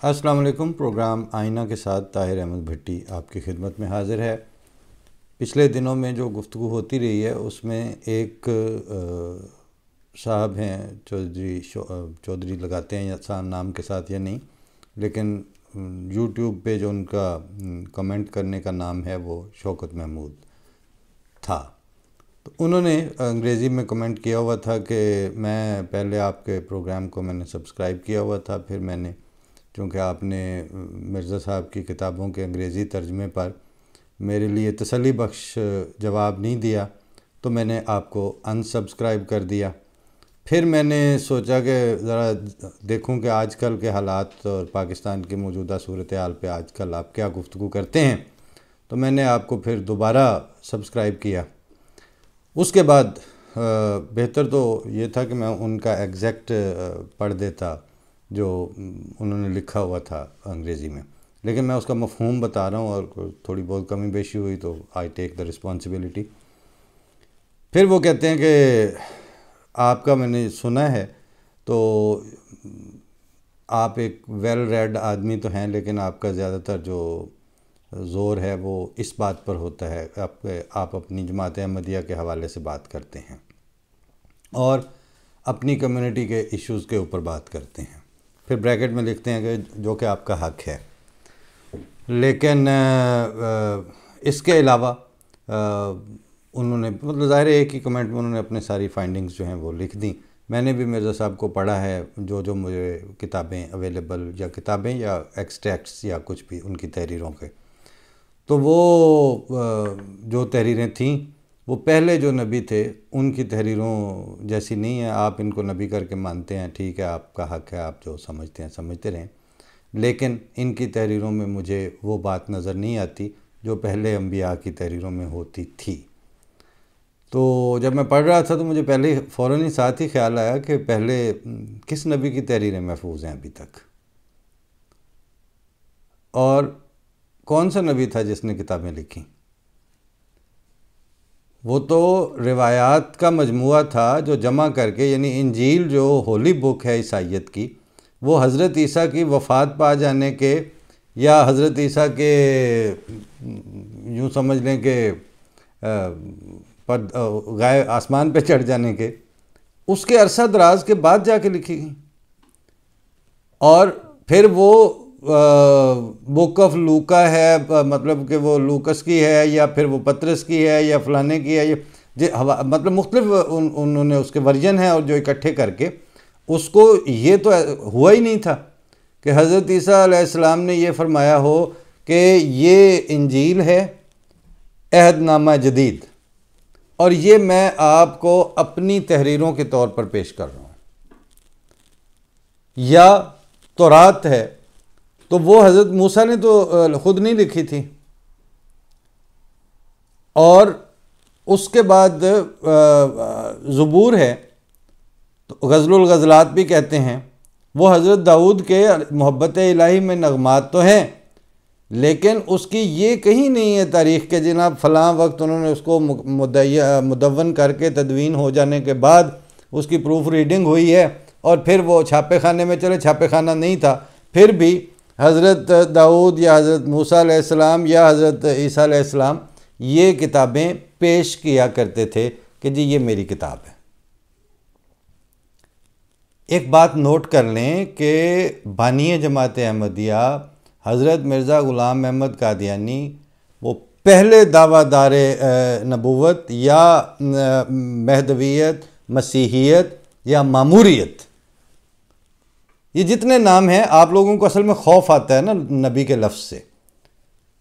السلام علیکم۔ پروگرام آئینہ کے ساتھ طاہر احمد بھٹی آپ کی خدمت میں حاضر ہے۔ پچھلے دنوں میں جو گفتگو ہوتی رہی ہے اس میں ایک صاحب ہیں چودھری لگاتے ہیں یا نام کے ساتھ یا نہیں، لیکن یوٹیوب پہ جو ان کا کمنٹ کرنے کا نام ہے وہ شوکت محمود تھا۔ تو انہوں نے انگریزی میں کمنٹ کیا ہوا تھا کہ میں پہلے آپ کے پروگرام کو میں نے سبسکرائب کیا ہوا تھا، پھر میں نے چونکہ آپ نے مرزا صاحب کی کتابوں کے انگریزی ترجمے پر میرے لیے تسلی بخش جواب نہیں دیا تو میں نے آپ کو ان سبسکرائب کر دیا۔ پھر میں نے سوچا کہ ذرا دیکھوں کہ آج کل کے حالات اور پاکستان کی موجودہ صورتحال پہ آج کل آپ کیا گفتگو کرتے ہیں، تو میں نے آپ کو پھر دوبارہ سبسکرائب کیا۔ اس کے بعد بہتر تو یہ تھا کہ میں ان کا ایگزیکٹ پڑھ دیتا جو انہوں نے لکھا ہوا تھا انگریزی میں، لیکن میں اس کا مفہوم بتا رہا ہوں اور تھوڑی بہت کمی بیشی ہوئی تو آئی ٹیک دا رسپانسبلٹی۔ پھر وہ کہتے ہیں کہ آپ کا میں نے سنا ہے تو آپ ایک ویل ریڈ آدمی تو ہیں، لیکن آپ کا زیادہ تر جو زور ہے وہ اس بات پر ہوتا ہے، آپ اپنی جماعت احمدیہ کے حوالے سے بات کرتے ہیں اور اپنی کمیونٹی کے ایشوز کے اوپر بات کرتے ہیں۔ پھر بریکٹ میں لکھتے ہیں کہ جو کہ آپ کا حق ہے، لیکن اس کے علاوہ انہوں نے مطلب ظاہر ایک ہی کمنٹ میں انہوں نے اپنے ساری فائنڈنگز جو ہیں وہ لکھ دیں۔ میں نے بھی مرزا صاحب کو پڑھا ہے، جو مجھے کتابیں اویلیبل یا کتابیں یا ایکسٹریکٹس یا کچھ بھی ان کی تحریروں کے، تو وہ جو تحریریں تھیں وہ پہلے جو نبی تھے ان کی تحریروں جیسی نہیں ہیں۔ آپ ان کو نبی کر کے مانتے ہیں، ٹھیک ہے، آپ کا حق ہے، آپ جو سمجھتے ہیں سمجھتے رہیں، لیکن ان کی تحریروں میں مجھے وہ بات نظر نہیں آتی جو پہلے انبیاء کی تحریروں میں ہوتی تھی۔ تو جب میں پڑھ رہا تھا تو مجھے پہلے فوراً ہی ساتھ ہی خیال آیا کہ پہلے کس نبی کی تحریریں محفوظ ہیں ابھی تک، اور کون سا نبی تھا جس نے کتابیں لکھیں؟ وہ تو روایات کا مجموعہ تھا جو جمع کر کے، یعنی انجیل جو ہولی بک ہے عیسائیت کی، وہ حضرت عیسیٰ کی وفات پا جانے کے یا حضرت عیسیٰ کے یوں سمجھ لیں کہ غائب آسمان پہ چڑھ جانے کے اس کے عرصہ دراز کے بعد جا کے لکھی گئی، اور پھر وہ بک آف لوکا ہے، مطلب کہ وہ لوکس کی ہے یا پھر وہ پطرس کی ہے یا فلانے کی ہے، مطلب مختلف انہوں نے اس کے ورژن ہیں، اور جو اکٹھے کر کے اس کو یہ تو ہوا ہی نہیں تھا کہ حضرت عیسیٰ علیہ السلام نے یہ فرمایا ہو کہ یہ انجیل ہے عہد نامہ جدید، اور یہ میں آپ کو اپنی تحریروں کے طور پر پیش کر رہا ہوں، یا تورات ہے تو وہ حضرت موسیٰ نے تو خود نہیں لکھی تھی، اور اس کے بعد زبور ہے تو غزل الغزلات بھی کہتے ہیں، وہ حضرت داؤد کے محبت الہی میں نغمات تو ہیں، لیکن اس کی یہ کہیں نہیں ہے تاریخ کے جناب فلاں وقت انہوں نے اس کو مدون کر کے تدوین ہو جانے کے بعد اس کی پروف ریڈنگ ہوئی ہے اور پھر وہ چھاپے خانے میں چلے، چھاپے خانہ نہیں تھا، پھر بھی حضرت داؤد یا حضرت موسیٰ علیہ السلام یا حضرت عیسیٰ علیہ السلام یہ کتابیں پیش کیا کرتے تھے کہ جی یہ میری کتاب ہے۔ ایک بات نوٹ کر لیں کہ بانی جماعت احمدیہ حضرت مرزا غلام احمد قادیانی وہ پہلے دعویٰ دار نبوت یا مہدویت، مسیحیت یا ماموریت، یہ جتنے نام ہیں آپ لوگوں کو اصل میں خوف آتا ہے نا نبی کے لفظ سے۔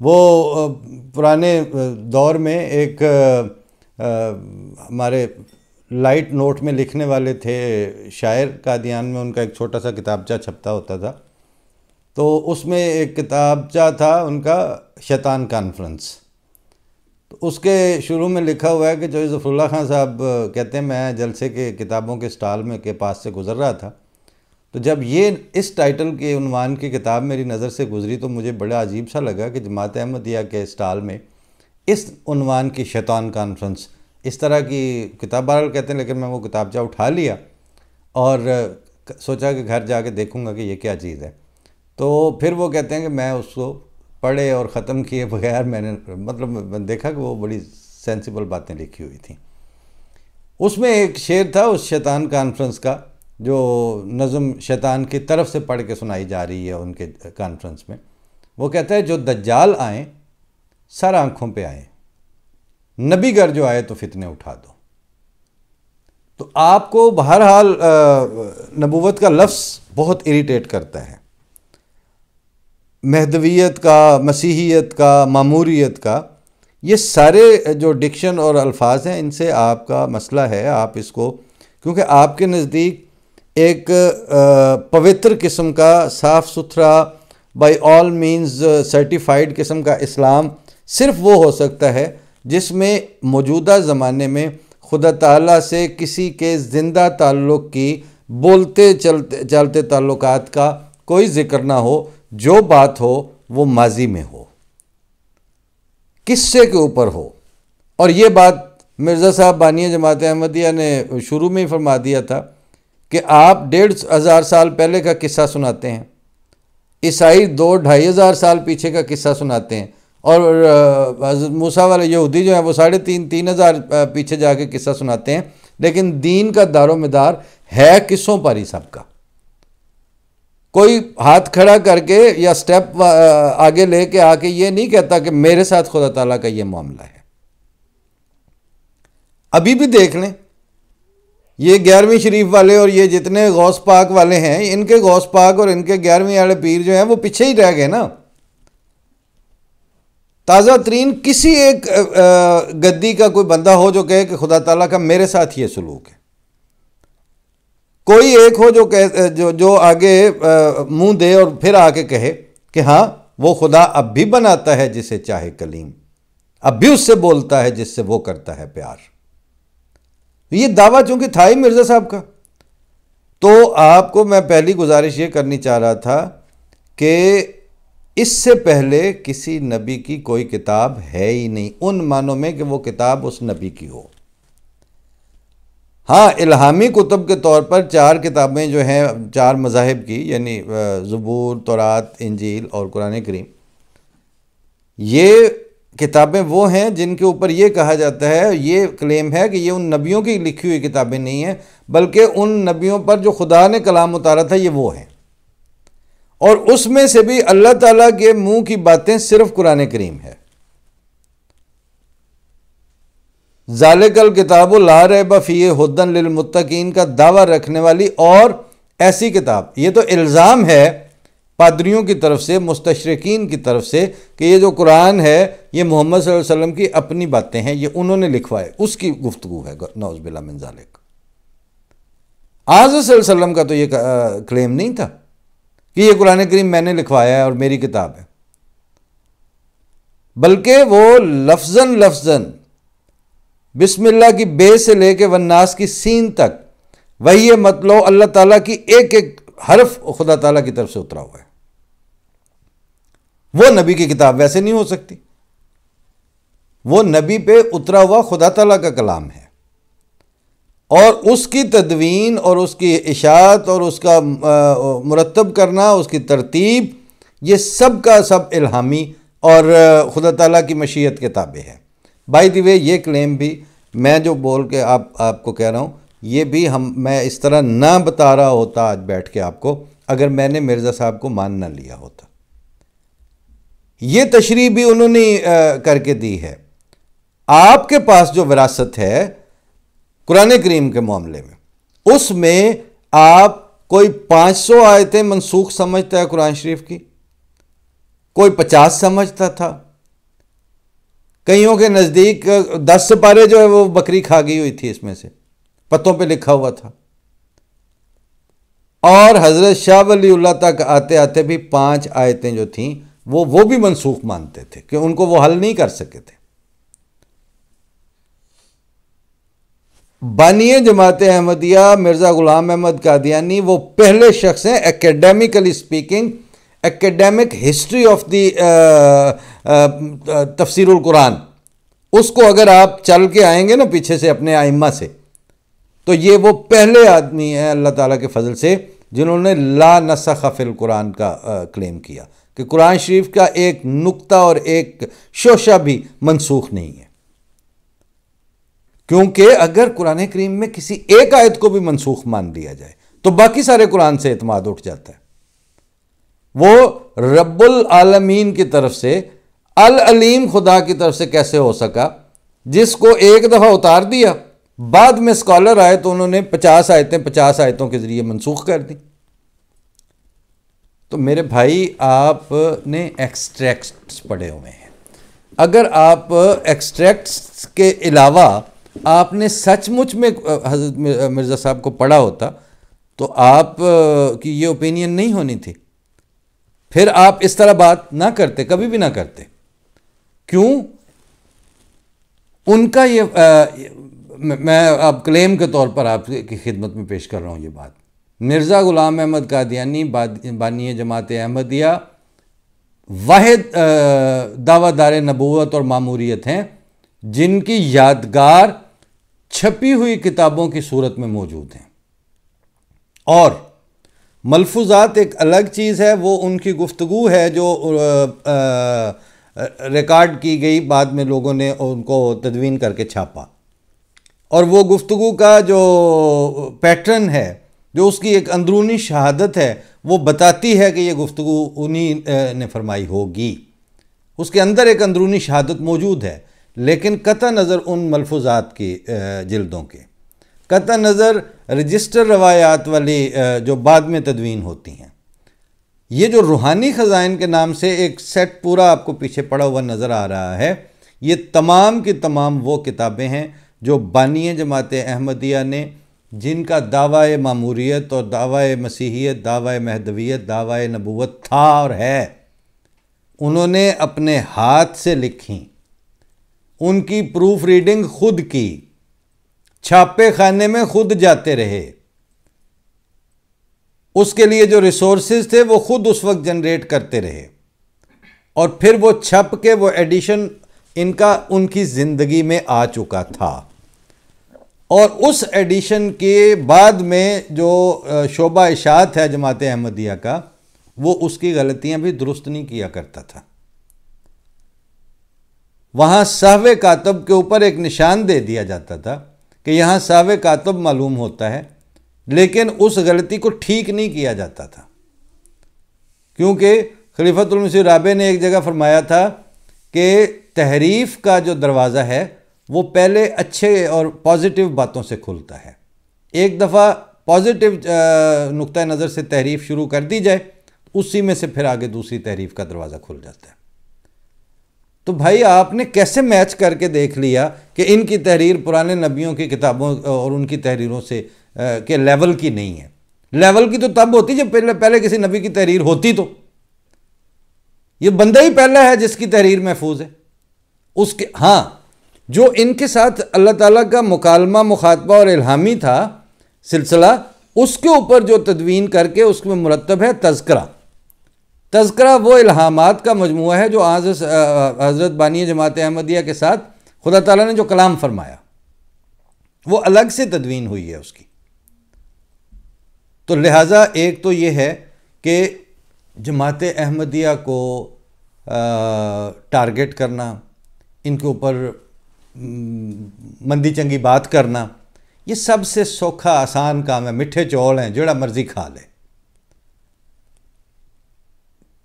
وہ پرانے دور میں ایک ہمارے لائٹ نوٹ میں لکھنے والے تھے شاعر قادیان میں، ان کا ایک چھوٹا سا کتابچہ چھپتا ہوتا تھا، تو اس میں ایک کتابچہ تھا ان کا شیطان کانفرنس، تو اس کے شروع میں لکھا ہوا ہے کہ جو ظفر اللہ خان صاحب کہتے ہیں میں جلسے کے کتابوں کے سٹال میں کے پاس سے گزر رہا تھا، تو جب یہ اس ٹائٹل کے عنوان کی کتاب میری نظر سے گزری تو مجھے بڑا عجیب سا لگا کہ جماعت احمدیہ کے سٹال میں اس عنوان کی شیطان کانفرنس اس طرح کی کتاب بہرحال کہتے ہیں، لیکن میں وہ کتابچہ اٹھا لیا اور سوچا کہ گھر جا کے دیکھوں گا کہ یہ کیا چیز ہے۔ تو پھر وہ کہتے ہیں کہ میں اس کو پڑھے اور ختم کیے بغیر میں نے میں دیکھا کہ وہ بڑی سینسیبل باتیں لکھی ہوئی تھیں. اس میں ایک شعر تھا اس شیطان کانفرنس کا جو نظم شیطان کی طرف سے پڑھ کے سنائی جا رہی ہے ان کے کانفرنس میں. وہ کہتا ہے جو دجال آئیں سر آنکھوں پہ آئیں، نبی گر جو آئے تو فتنے اٹھا دو. تو آپ کو بہرحال نبوت کا لفظ بہت اریٹیٹ کرتا ہے. مہدویت کا، مسیحیت کا، ماموریت کا، یہ سارے جو ڈکشن اور الفاظ ہیں ان سے آپ کا مسئلہ ہے. آپ اس کو کیونکہ آپ کے نزدیک ایک پوتر قسم کا، صاف ستھرا، بائی آل مینز سرٹیفائیڈ قسم کا اسلام صرف وہ ہو سکتا ہے جس میں موجودہ زمانے میں خدا تعالیٰ سے کسی کے زندہ تعلق کی، بولتے چلتے تعلقات کا کوئی ذکر نہ ہو. جو بات ہو وہ ماضی میں ہو، قصے کے اوپر ہو. اور یہ بات مرزا صاحب بانی جماعت احمدیہ نے شروع میں ہی فرما دیا تھا کہ آپ 1500 سال پہلے کا قصہ سناتے ہیں، عیسائی 2-2500 سال پیچھے کا قصہ سناتے ہیں، اور حضرت موسیٰ والے یہودی جو ہیں وہ 3,500 پیچھے جا کے قصہ سناتے ہیں. لیکن دین کا دار و مدار ہے قصوں پر ہی سب کا. کوئی ہاتھ کھڑا کر کے یا سٹیپ آگے لے کے آ کے یہ نہیں کہتا کہ میرے ساتھ خدا تعالیٰ کا یہ معاملہ ہے. ابھی بھی دیکھ لیں یہ 11ویں شریف والے اور یہ جتنے غوث پاک والے ہیں، ان کے غوث پاک اور ان کے 11ویں والے پیر جو ہیں وہ پیچھے ہی رہ گئے نا. تازہ ترین کسی ایک گدی کا کوئی بندہ ہو جو کہے کہ خدا تعالیٰ کا میرے ساتھ یہ سلوک ہے. کوئی ایک ہو جو آگے منہ دے اور پھر آ کے کہے کہ ہاں وہ خدا اب بھی بناتا ہے جسے چاہے کلیم، اب بھی اس سے بولتا ہے جس سے وہ کرتا ہے پیار. یہ دعویٰ چونکہ تھا ہی مرزا صاحب کا، تو آپ کو میں پہلی گزارش یہ کرنی چاہ رہا تھا کہ اس سے پہلے کسی نبی کی کوئی کتاب ہے ہی نہیں ان معنوں میں کہ وہ کتاب اس نبی کی ہو. ہاں الہامی کتب کے طور پر 4 کتابیں جو ہیں 4 مذاہب کی، یعنی زبور، تورات، انجیل اور قرآن کریم، یہ کتابیں وہ ہیں جن کے اوپر یہ کہا جاتا ہے، یہ کلیم ہے کہ یہ ان نبیوں کی لکھی ہوئی کتابیں نہیں ہیں، بلکہ ان نبیوں پر جو خدا نے کلام اتارا تھا یہ وہ ہیں. اور اس میں سے بھی اللہ تعالیٰ کے منہ کی باتیں صرف قرآن کریم ہے. ذالک الکتاب لا ریب فیہ ھدی للمتقین کا دعویٰ رکھنے والی اور ایسی کتاب، یہ تو الزام ہے پادریوں کی طرف سے، مستشرقین کی طرف سے کہ یہ جو قرآن ہے یہ محمد صلی اللہ علیہ وسلم کی اپنی باتیں ہیں، یہ انہوں نے لکھوائے، اس کی گفتگو ہے. نعوذ باللہ من ذالک. حضرت صلی اللہ علیہ وسلم کا تو یہ کلیم نہیں تھا کہ یہ قرآن کریم میں نے لکھوایا ہے اور میری کتاب ہے، بلکہ وہ لفظاً بسم اللہ کی بے سے لے کے والناس کی سین تک وہی مطلب اللہ تعالیٰ کی ایک ایک حرف خدا تعالیٰ کی طرف سے اترا ہوا ہے. وہ نبی کی کتاب ویسے نہیں ہو سکتی. وہ نبی پہ اترا ہوا خدا تعالیٰ کا کلام ہے، اور اس کی تدوین اور اس کی اشاعت اور اس کا مرتب کرنا، اس کی ترتیب، یہ سب کا سب الہامی اور خدا تعالیٰ کی مشیت کے تابع ہے. بائی دی وے یہ کلیم بھی میں جو بول کے آپ کو کہہ رہا ہوں، یہ بھی میں اس طرح نہ بتا رہا ہوتا آج بیٹھ کے آپ کو، اگر میں نے مرزا صاحب کو مان نہ لیا ہوتا. یہ تشریح بھی انہوں نے کر کے دی ہے. آپ کے پاس جو وراثت ہے قرآن کریم کے معاملے میں، اس میں آپ کوئی 500 آیتیں منسوخ سمجھتا ہے قرآن شریف کی، کوئی 50 سمجھتا تھا، کئیوں کے نزدیک 10 سپارے جو ہے وہ بکری کھا گئی ہوئی تھی، اس میں سے پتوں پہ لکھا ہوا تھا. اور حضرت شاہ ولی اللہ تک آتے آتے بھی 5 آیتیں جو تھیں وہ بھی منسوخ مانتے تھے کہ ان کو وہ حل نہیں کر سکے تھے. بانی جماعت احمدیہ مرزا غلام احمد قادیانی وہ پہلے شخص ہیں ایکیڈیمکلی سپیکنگ، ایکیڈیمک ہسٹری آف دی تفسیر القرآن، اس کو اگر آپ چل کے آئیں گے نا پیچھے سے اپنے ائمہ سے، تو یہ وہ پہلے آدمی ہیں اللہ تعالیٰ کے فضل سے جنہوں نے لا نسخ فی القرآن کا کلیم کیا کہ قرآن شریف کا ایک نقطہ اور ایک شوشہ بھی منسوخ نہیں ہے، کیونکہ اگر قرآن کریم میں کسی ایک آیت کو بھی منسوخ مان لیا جائے تو باقی سارے قرآن سے اعتماد اٹھ جاتا ہے۔ وہ رب العالمین کی طرف سے، العلیم خدا کی طرف سے کیسے ہو سکا، جس کو ایک دفعہ اتار دیا، بعد میں اسکالر آئے تو انہوں نے 50 آیتوں کے ذریعے منسوخ کر دی۔ تو میرے بھائی، آپ نے ایکسٹریکٹس پڑھے ہوئے ہیں، اگر آپ ایکسٹریکٹس کے علاوہ آپ نے سچ مچ میں حضرت مرزا صاحب کو پڑھا ہوتا تو آپ کی یہ اوپینین نہیں ہونی تھی، پھر آپ اس طرح بات نہ کرتے، کبھی بھی نہ کرتے۔ کیوں؟ ان کا یہ میں اب کلیم کے طور پر آپ کی خدمت میں پیش کر رہا ہوں یہ بات، مرزا غلام احمد قادیانی بانی جماعت احمدیہ واحد دعویٰ دار نبوت اور ماموریت ہیں جن کی یادگار چھپی ہوئی کتابوں کی صورت میں موجود ہیں، اور ملفوظات ایک الگ چیز ہے، وہ ان کی گفتگو ہے جو ریکارڈ کی گئی، بعد میں لوگوں نے ان کو تدوین کر کے چھاپا، اور وہ گفتگو کا جو پیٹرن ہے، جو اس کی ایک اندرونی شہادت ہے، وہ بتاتی ہے کہ یہ گفتگو انہی نے فرمائی ہوگی، اس کے اندر ایک اندرونی شہادت موجود ہے، لیکن قطع نظر ان ملفوظات کی جلدوں کے، قطع نظر رجسٹر روایات والی جو بعد میں تدوین ہوتی ہیں، یہ جو روحانی خزائن کے نام سے ایک سیٹ پورا آپ کو پیچھے پڑا ہوا نظر آ رہا ہے، یہ تمام کی تمام وہ کتابیں ہیں جو بانی جماعت احمدیہ نے، جن کا دعویٰ ماموریت اور دعویٰ مسیحیت، دعویٰ مہدویت، دعویٰ نبوت تھا اور ہے، انہوں نے اپنے ہاتھ سے لکھی، ان کی پروف ریڈنگ خود کی، چھاپے خانے میں خود جاتے رہے، اس کے لیے جو ریسورسز تھے وہ خود اس وقت جنریٹ کرتے رہے، اور پھر وہ چھپ کے وہ ایڈیشن ان کی زندگی میں آ چکا تھا، اور اس ایڈیشن کے بعد میں جو شعبہ اشاعت ہے جماعت احمدیہ کا، وہ اس کی غلطیاں بھی درست نہیں کیا کرتا تھا۔ وہاں سہو کاتب کے اوپر ایک نشان دے دیا جاتا تھا کہ یہاں سہو کاتب معلوم ہوتا ہے، لیکن اس غلطی کو ٹھیک نہیں کیا جاتا تھا، کیونکہ خلیفۃ المسیح رابع نے ایک جگہ فرمایا تھا کہ تحریف کا جو دروازہ ہے وہ پہلے اچھے اور پازیٹیو باتوں سے کھلتا ہے، ایک دفعہ پازیٹیو نقطہ نظر سے تحریف شروع کر دی جائے، اسی میں سے پھر آگے دوسری تحریف کا دروازہ کھل جاتا ہے۔ تو بھائی، آپ نے کیسے میچ کر کے دیکھ لیا کہ ان کی تحریر پرانے نبیوں کی کتابوں اور ان کی تحریروں سے کے لیول کی نہیں ہے؟ لیول کی تو تب ہوتی جب پہلے کسی نبی کی تحریر ہوتی، تو یہ بندہ ہی پہلا ہے جس کی تحریر محفوظ ہے، اس کے ہاں جو ان کے ساتھ اللہ تعالیٰ کا مکالمہ، مخاطبہ اور الہامی تھا سلسلہ، اس کے اوپر جو تدوین کر کے اس میں مرتب ہے تذکرہ۔ تذکرہ وہ الہامات کا مجموعہ ہے جو حضرت بانی جماعت احمدیہ کے ساتھ خدا تعالیٰ نے جو کلام فرمایا، وہ الگ سے تدوین ہوئی ہے اس کی۔ تو لہٰذا ایک تو یہ ہے کہ جماعت احمدیہ کو ٹارگٹ کرنا، ان کے اوپر مندی چنگی بات کرنا، یہ سب سے سوکھا آسان کام ہے، مٹھے چول ہیں، جڑا مرضی کھا لے۔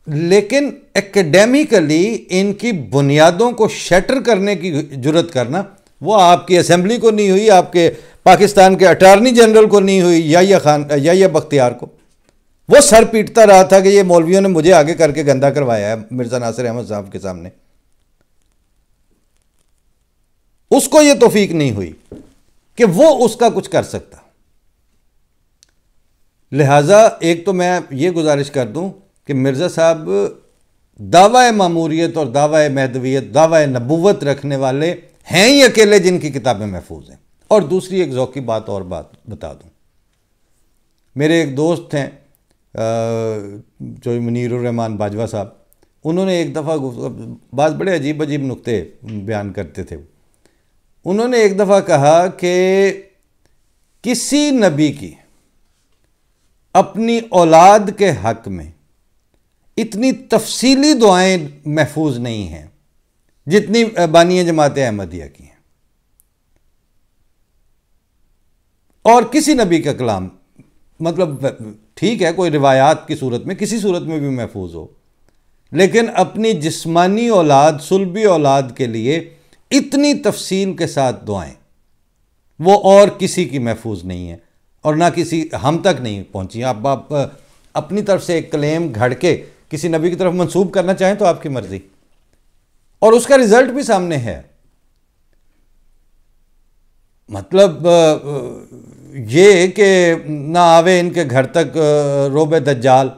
لیکن ایکڈیمیکلی ان کی بنیادوں کو شیٹر کرنے کی جرت کرنا، وہ آپ کی اسمبلی کو نہیں ہوئی، آپ کے پاکستان کے اٹارنی جنرل کو نہیں ہوئی، یا بختیار کو۔ وہ سر پیٹتا رہا تھا کہ یہ مولویوں نے مجھے آگے کر کے گندہ کروایا ہے مرزا ناصر احمد صاحب کے سامنے، اس کو یہ توفیق نہیں ہوئی کہ وہ اس کا کچھ کر سکتا۔ لہٰذا ایک تو میں یہ گزارش کر دوں کہ مرزا صاحب دعویٰ ماموریت اور دعویٰ مہدویت، دعویٰ نبوت رکھنے والے ہیں ہی اکیلے جن کی کتابیں محفوظ ہیں۔ اور دوسری ایک ذوقی بات بتا دوں، میرے ایک دوست ہیں جو منیر الرحمان باجوہ صاحب، انہوں نے ایک دفعہ بعض بڑے عجیب نکتے بیان کرتے تھے، انہوں نے ایک دفعہ کہا کہ کسی نبی کی اپنی اولاد کے حق میں اتنی تفصیلی دعائیں محفوظ نہیں ہیں جتنی بانی جماعت احمدیہ کی ہیں. اور کسی نبی کا کلام مطلب ٹھیک ہے کوئی روایات کی صورت میں کسی صورت میں بھی محفوظ ہو، لیکن اپنی جسمانی اولاد صلبی اولاد کے لیے اتنی تفصیل کے ساتھ دعائیں وہ اور کسی کی محفوظ نہیں ہیں اور نہ کسی ہم تک نہیں پہنچی. آپ اپنی طرف سے ایک کلیم گھڑ کے کسی نبی کی طرف منسوب کرنا چاہیں تو آپ کی مرضی، اور اس کا رزلٹ بھی سامنے ہے. مطلب یہ کہ نہ آوے ان کے گھر تک روب دجال،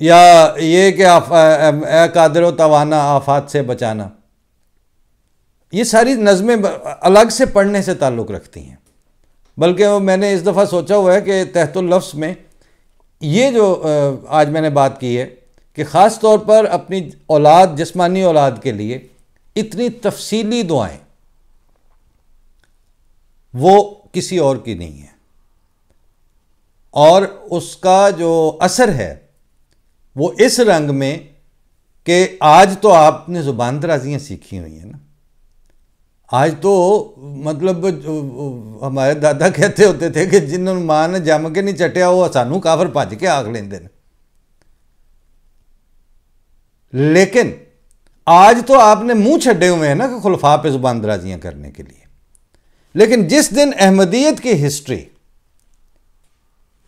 یا یہ کہ اے قادر و توانا آفات سے بچانا، یہ ساری نظمیں الگ سے پڑھنے سے تعلق رکھتی ہیں. بلکہ میں نے اس دفعہ سوچا ہوا ہے کہ تحت اللفظ میں یہ جو آج میں نے بات کی ہے کہ خاص طور پر اپنی اولاد جسمانی اولاد کے لیے اتنی تفصیلی دعائیں وہ کسی اور کی نہیں ہے، اور اس کا جو اثر ہے وہ اس رنگ میں کہ آج تو آپ نے زبان درازیاں سیکھی ہوئی ہیں نا. آج تو مطلب ہمارے دادا کہتے ہوتے تھے کہ جنہوں ماں نے جم کے نہیں چٹیا وہ سانوں کافر بھج کے آگ لیندے نے. لیکن آج تو آپ نے منہ چھڈے ہوئے ہیں نا کہ خلفاء پہ زبان درازیاں کرنے کے لیے. لیکن جس دن احمدیت کی ہسٹری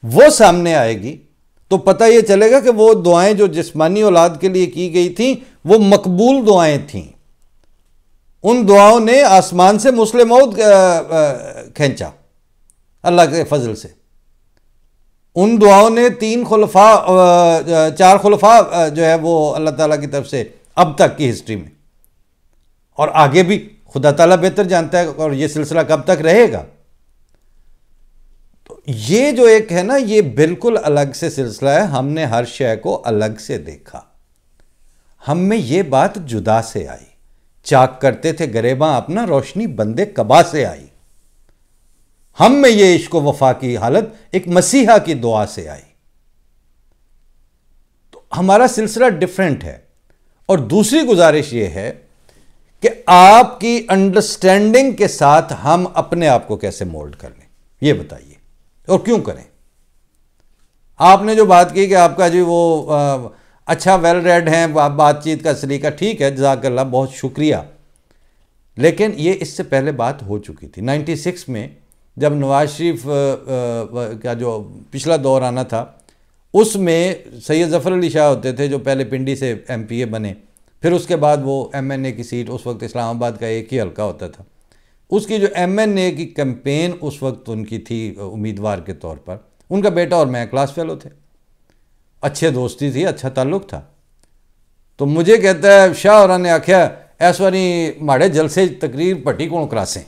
وہ سامنے آئے گی تو پتہ یہ چلے گا کہ وہ دعائیں جو جسمانی اولاد کے لیے کی گئی تھیں وہ مقبول دعائیں تھیں. ان دعاؤں نے آسمان سے مسلم موت کھینچا اللہ کے فضل سے. ان دعاؤں نے 4 خلفاء جو ہے وہ اللہ تعالیٰ کی طرف سے اب تک کی ہسٹری میں، اور آگے بھی خدا تعالیٰ بہتر جانتا ہے اور یہ سلسلہ کب تک رہے گا. تو یہ جو ایک ہے نا یہ بالکل الگ سے سلسلہ ہے. ہم نے ہر شے کو الگ سے دیکھا. ہم میں یہ بات جدا سے آئی. چاک کرتے تھے گریباں اپنا روشنی بندے قبا سے آئی. ہم میں یہ عشق و وفا کی حالت ایک مسیحا کی دعا سے آئی. تو ہمارا سلسلہ ڈیفرنٹ ہے. اور دوسری گزارش یہ ہے کہ آپ کی انڈرسٹینڈنگ کے ساتھ ہم اپنے آپ کو کیسے مولڈ کر لیں یہ بتائیے، اور کیوں کریں. آپ نے جو بات کی کہ آپ کا جی وہ اچھا ویل ریڈ ہیں بات چیت کا سلیقہ، ٹھیک ہے جزاک اللہ بہت شکریہ. لیکن یہ اس سے پہلے بات ہو چکی تھی 96 میں جب نواز شریف کا جو پچھلا دور آنا تھا اس میں سید ظفر علی شاہ ہوتے تھے جو پہلے پنڈی سے ایم پی اے بنے، پھر اس کے بعد وہ ایم این اے کی سیٹ اس وقت اسلام آباد کا ایک ہی حلقہ ہوتا تھا. اس کی جو ایم این اے کی کیمپین اس وقت ان کی تھی امیدوار کے طور پر. ان کا بیٹا اور میں کلاس فیلو تھے، اچھے دوستی تھی، اچھا تعلق تھا. تو مجھے کہتا ہے شاہ ہوراں نے آکھیا اس واری ماڑے جلسے تقریر پٹی کون کراسیں.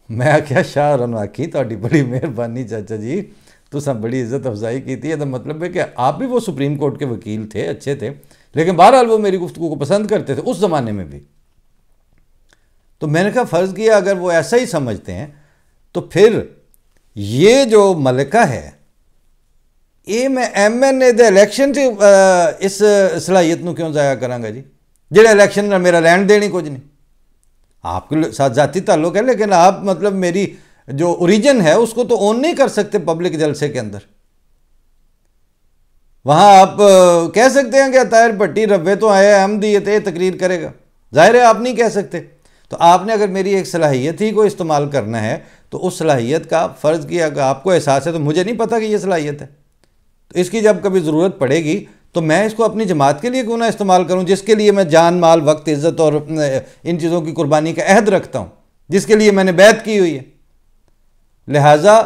میں آکھیا شاہ ہوراں نوں آکھی تہاڈی بڑی مہربانی چاچا جی، تساں بڑی عزت افزائی کی تھی. یہ مطلب ہے کہ آپ بھی وہ سپریم کورٹ کے وکیل تھے، اچھے تھے، لیکن بہرحال وہ میری گفتگو کو پسند کرتے تھے اس زمانے میں بھی. تو میں نے کہا فرض کیا اگر وہ ایسا ہی سمجھتے ہیں تو پھر یہ جو ملکہ ہے یہ میں ایم این اے دے الیکشن سے اس صلاحیت نو کیوں ضائع کرانگا جی، جڑے الیکشن میں میرا لین دین ہی کچھ نہیں. آپ کے ساتھ ذاتی تعلق ہے لیکن آپ مطلب میری جو اوریجن ہے اس کو تو اون نہیں کر سکتے پبلک جلسے کے اندر. وہاں آپ کہہ سکتے ہیں کہ طاہر بھٹی روے تو آئے احمدیت تقریر کرے گا، ظاہر ہے آپ نہیں کہہ سکتے. تو آپ نے اگر میری ایک صلاحیت ہی کو استعمال کرنا ہے تو اس صلاحیت کا فرض کیا کہ آپ کو احساس ہے، تو مجھے نہیں پتہ کہ یہ صلاحیت ہے. تو اس کی جب کبھی ضرورت پڑے گی تو میں اس کو اپنی جماعت کے لیے کیوں نہ استعمال کروں، جس کے لیے میں جان مال وقت عزت اور ان چیزوں کی قربانی کا عہد رکھتا ہوں، جس کے لیے میں نے بیعت کی ہوئی ہے. لہٰذا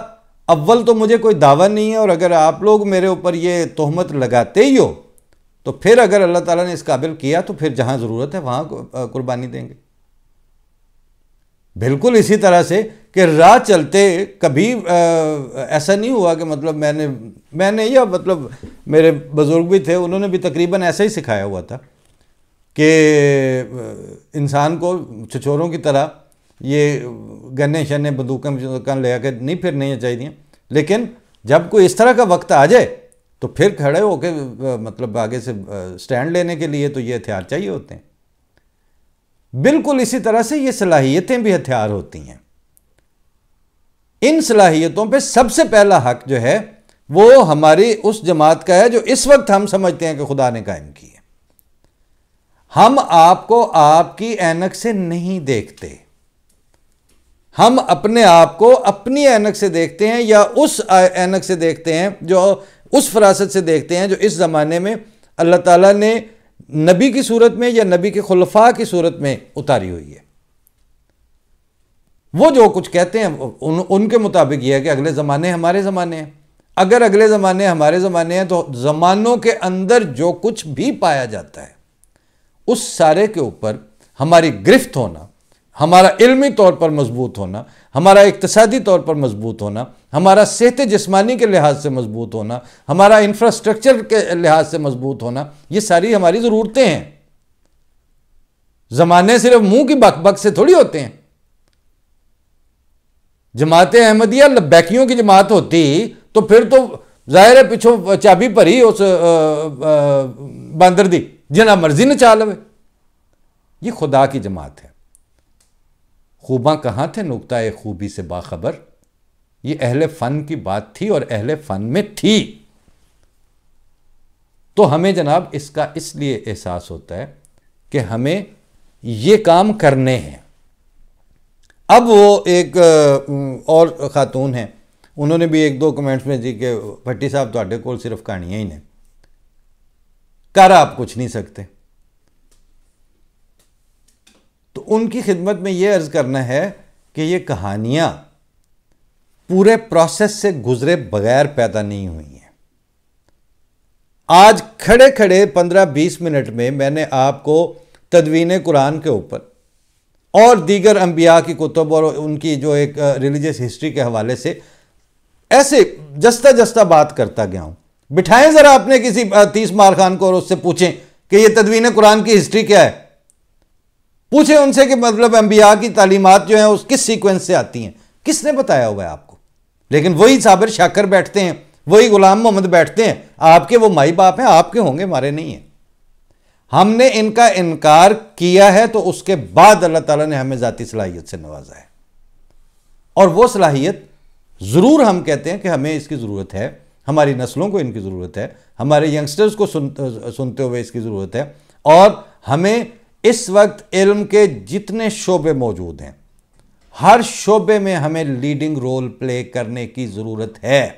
اول تو مجھے کوئی دعویٰ نہیں ہے، اور اگر آپ لوگ میرے اوپر یہ تہمت لگاتے ہی ہو تو پھر اگر اللہ تعالیٰ نے اس قابل کیا تو پھر جہاں ضرورت ہے وہاں قربانی دیں گے. بالکل اسی طرح سے کہ راہ چلتے کبھی ایسا نہیں ہوا کہ مطلب میں نے یا مطلب میرے بزرگ بھی تھے انہوں نے بھی تقریباً ایسا ہی سکھایا ہوا تھا کہ انسان کو چھچوروں کی طرح یہ گنے شنے بندوقیں لے کے نہیں پھرنے چاہیے. لیکن جب کوئی اس طرح کا وقت آ جائے تو پھر کھڑے ہو کے مطلب آگے سے سٹینڈ لینے کے لیے تو یہ ہتھیار چاہیے ہوتے ہیں۔ بالکل اسی طرح سے یہ صلاحیتیں بھی ہتھیار ہوتی ہیں۔ ان صلاحیتوں پہ سب سے پہلا حق جو ہے وہ ہماری اس جماعت کا ہے جو اس وقت ہم سمجھتے ہیں کہ خدا نے قائم کی ہے۔ ہم آپ کو آپ کی اینک سے نہیں دیکھتے، ہم اپنے آپ کو اپنی اینک سے دیکھتے ہیں، یا اس اینک سے دیکھتے ہیں جو اس فراست سے دیکھتے ہیں جو اس زمانے میں اللہ تعالیٰ نے نبی کی صورت میں یا نبی کے خلفاء کی صورت میں اتاری ہوئی ہے۔ وہ جو کچھ کہتے ہیں ان کے مطابق یہ ہے کہ اگلے زمانے ہمارے زمانے ہیں۔ اگر اگلے زمانے ہمارے زمانے ہیں تو زمانوں کے اندر جو کچھ بھی پایا جاتا ہے اس سارے کے اوپر ہماری گرفت ہونا، ہمارا علمی طور پر مضبوط ہونا، ہمارا اقتصادی طور پر مضبوط ہونا، ہمارا صحت جسمانی کے لحاظ سے مضبوط ہونا، ہمارا انفراسٹرکچر کے لحاظ سے مضبوط ہونا، یہ ساری ہماری ضرورتیں ہیں۔ زمانے صرف منہ کی بک بک سے تھوڑی ہوتے ہیں۔ جماعت احمدیہ لبیکیوں کی جماعت ہوتی تو پھر تو ظاہر ہے پچھوں چابی بھری اس باندر دی جنا مرضی نچا لوے۔ یہ خدا کی جماعت ہے۔ خوباں کہاں تھے نقطہ خوبی سے باخبر، یہ اہل فن کی بات تھی اور اہل فن میں تھی۔ تو ہمیں جناب اس کا اس لیے احساس ہوتا ہے کہ ہمیں یہ کام کرنے ہیں۔ اب وہ ایک اور خاتون ہیں، انہوں نے بھی ایک دو کمنٹس میں جی کہ بھٹی صاحب تواڈے کول صرف کہانیاں ہی نے، کر آپ کچھ نہیں سکتے۔ تو ان کی خدمت میں یہ عرض کرنا ہے کہ یہ کہانیاں پورے پروسیس سے گزرے بغیر پیدا نہیں ہوئی ہیں۔ آج کھڑے کھڑے 15-20 منٹ میں نے آپ کو تدوین قرآن کے اوپر اور دیگر انبیاء کی کتب اور ان کی جو ایک ریلیجیس ہسٹری کے حوالے سے ایسے جستہ جستہ بات کرتا گیا ہوں۔ بٹھائیں ذرا اپنے کسی 30 مار خان کو اور اس سے پوچھیں کہ یہ تدوین قرآن کی ہسٹری کیا ہے۔ پوچھیں ان سے کہ مطلب انبیاء کی تعلیمات جو ہیں اس کس سیکوینس سے آتی ہیں، کس نے بتایا ہوا ہے آپ کو؟ لیکن وہی صابر شاکر بیٹھتے ہیں، وہی غلام محمد بیٹھتے ہیں، آپ کے وہ مائی باپ ہیں، آپ کے ہوں گے، ہمارے نہیں ہیں۔ ہم نے ان کا انکار کیا ہے تو اس کے بعد اللہ تعالیٰ نے ہمیں ذاتی صلاحیت سے نوازا ہے، اور وہ صلاحیت ضرور ہم کہتے ہیں کہ ہمیں اس کی ضرورت ہے، ہماری نسلوں کو ان کی ضرورت ہے، ہمارے ینگسٹرز کو سنتے ہوئے اس کی ضرورت ہے، اور ہمیں اس وقت علم کے جتنے شعبے موجود ہیں ہر شعبے میں ہمیں لیڈنگ رول پلے کرنے کی ضرورت ہے۔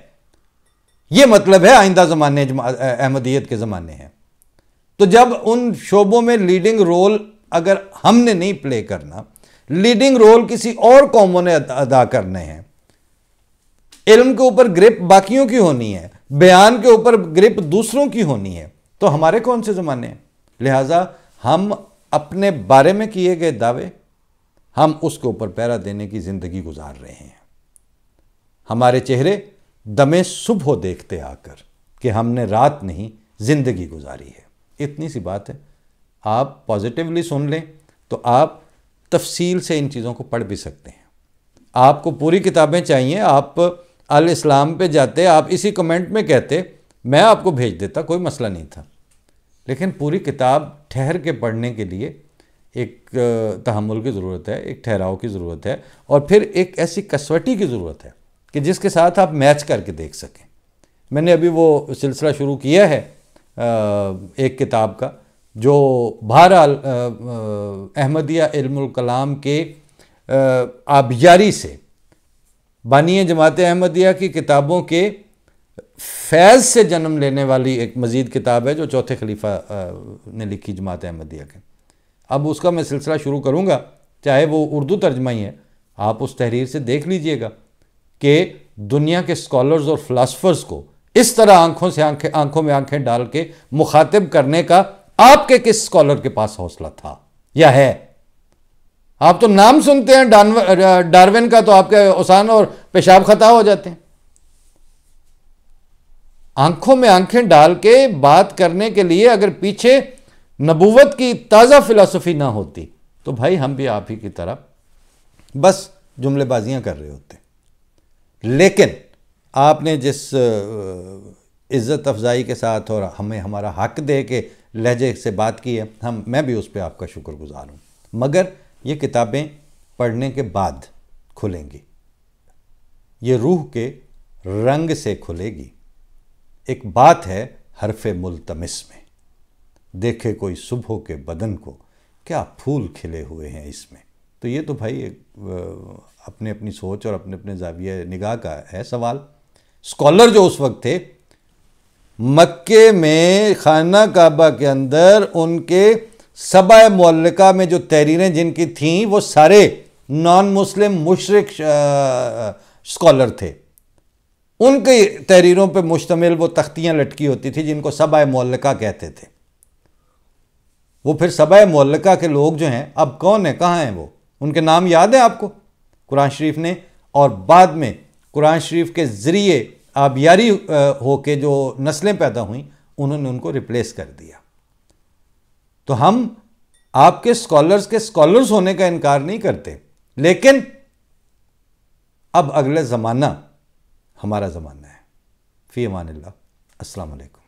یہ مطلب ہے آئندہ زمانے احمدیت کے زمانے ہیں۔ تو جب ان شعبوں میں لیڈنگ رول اگر ہم نے نہیں پلے کرنا، لیڈنگ رول کسی اور قوموں نے ادا کرنے ہیں، علم کے اوپر گرپ باقیوں کی ہونی ہے، بیان کے اوپر گرپ دوسروں کی ہونی ہے، تو ہمارے کون سے زمانے ہیں؟ لہٰذا ہم اپنے بارے میں کیے گئے دعوے ہم اس کے اوپر پہرا دینے کی زندگی گزار رہے ہیں۔ ہمارے چہرے دم صبح دیکھتے آ کر کہ ہم نے رات نہیں زندگی گزاری ہے۔ اتنی سی بات ہے۔ آپ پازیٹیولی سن لیں تو آپ تفصیل سے ان چیزوں کو پڑھ بھی سکتے ہیں۔ آپ کو پوری کتابیں چاہیے، آپ الاسلام پہ جاتے، آپ اسی کمنٹ میں کہتے، میں آپ کو بھیج دیتا، کوئی مسئلہ نہیں تھا۔ لیکن پوری کتاب ٹھہر کے پڑھنے کے لیے ایک تحمل کی ضرورت ہے، ایک ٹھہراؤ کی ضرورت ہے، اور پھر ایک ایسی کسوٹی کی ضرورت ہے کہ جس کے ساتھ آپ میچ کر کے دیکھ سکیں۔ میں نے ابھی وہ سلسلہ شروع کیا ہے ایک کتاب کا جو بہرحال احمدیہ علم الکلام کے آبیاری سے بانی جماعت احمدیہ کی کتابوں کے فیض سے جنم لینے والی ایک مزید کتاب ہے جو چوتھے خلیفہ نے لکھی جماعت احمدیہ کے۔ اب اس کا میں سلسلہ شروع کروں گا، چاہے وہ اردو ترجمہ ہی ہے، آپ اس تحریر سے دیکھ لیجئے گا کہ دنیا کے سکولرز اور فلاسفرز کو اس طرح آنکھوں میں آنکھیں ڈال کے مخاطب کرنے کا آپ کے کس سکولر کے پاس حوصلہ تھا یا ہے؟ آپ تو نام سنتے ہیں ڈارون کا تو آپ کے اوسان اور پیشاب خطا ہو جاتے ہیں۔ آنکھوں میں آنکھیں ڈال کے بات کرنے کے لیے اگر پیچھے نبوت کی تازہ فلسفی نہ ہوتی تو بھائی ہم بھی آپ ہی کی طرح بس جملے بازیاں کر رہے ہوتے۔ لیکن آپ نے جس عزت افزائی کے ساتھ اور ہمیں ہمارا حق دے کے لہجے سے بات کی ہے، میں بھی اس پہ آپ کا شکر گزار ہوں، مگر یہ کتابیں پڑھنے کے بعد کھلیں گی، یہ روح کے رنگ سے کھلے گی۔ ایک بات ہے حرف ملتمس میں، دیکھے کوئی صبح کے بدن کو، کیا پھول کھلے ہوئے ہیں اس میں۔ تو یہ تو بھائی اپنے اپنی سوچ اور اپنے اپنے زاویہ نگاہ کا ہے سوال۔ اسکالر جو اس وقت تھے مکے میں خانہ کعبہ کے اندر، ان کے سبع معلقہ میں جو تحریریں جن کی تھیں وہ سارے نان مسلم مشرک اسکالر تھے، ان کی تحریروں پہ مشتمل وہ تختیاں لٹکی ہوتی تھی جن کو سبع معلقہ کہتے تھے۔ وہ پھر سبع معلقہ کے لوگ جو ہیں اب کون ہیں، کہاں ہیں وہ، ان کے نام یاد ہیں آپ کو؟ قرآن شریف نے، اور بعد میں قرآن شریف کے ذریعے آبیاری ہو کے جو نسلیں پیدا ہوئیں انہوں نے ان کو ریپلیس کر دیا۔ تو ہم آپ کے اسکالرز کے اسکالرز ہونے کا انکار نہیں کرتے، لیکن اب اگلے زمانہ ہمارا زمانہ ہے۔ فی امان اللہ، السلام علیکم۔